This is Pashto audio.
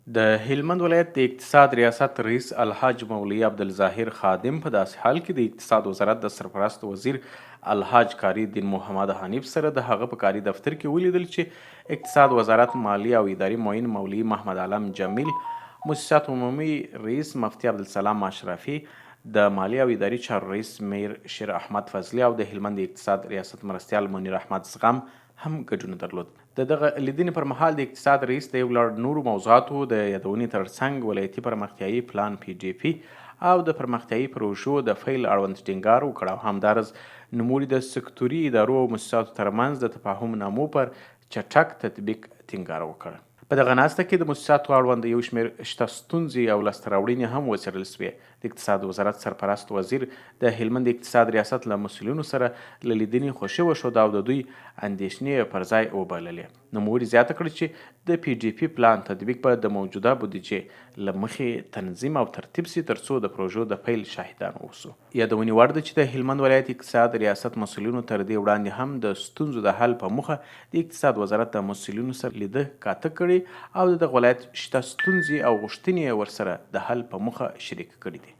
د هلمند ولایت د اقتصاد ریاست رئیس الحاج مولوي عبدالظاهر خادم په داسې حال کې د اقتصاد وزارت د سرپرست وزیر الحاج کاری دین محمد حنیف سره د هغه په کاري دفتر کې ولیدل چې اقتصاد وزارت مالی او اداري معین مولوي محمد علم جمیل، مؤسسات عمومي رئیس مفتي عبدالسلام اشرفي، د مالی او اداري چارو رئیس میر شیر احمد فضلي او د هلمند اقتصاد ریاست مرستیال منیر احمد زغم هم ګډون درلود. د دغه لیدنې پر مهال د اقتصاد رئیس د یو لړ نورو موضوعاتو د یادونې ترڅنګ ولایتي پرمختیایي پلان PDP او د پرمختیایي پروژو د فیل اړوند ټینګار وکړ او همدارز نوموړي د سکتوري ادارو او مؤسساتو ترمنځ د تفاهم نامو پر چټک تدبیق ټینګار وکړ. په دغه ناسته کې د مؤسساتو اړوند یو شمېر شته ستونزې او لاسته راوړنې هم وڅېړل شوې. د اقتصاد وزارت سرپرست وزیر د هلمند اقتصاد ریاست له مسؤلینو سره له لیدنې خوښي وښوده او د دوی اندېښنې پر ځای وبللې. نوموړي زیاته کړه چې د PDP پلان تدبیق به د موجوده بودیجې له مخې تنظیم او ترتیب سي ترڅو د پروژو د پیل شاهدان اوسو. یادونې وړ ده چې د هلمند ولایت اقتصاد ریاست مسؤلینو تر دې وړاندې هم د ستونزو د حل په موخه د اقتصاد وزارت د مسؤلینو سره لیده کاته کړې او د دغه ولایت شته ستونزې او غوښتنې ورسره د حل په موخه شریک کړي دي.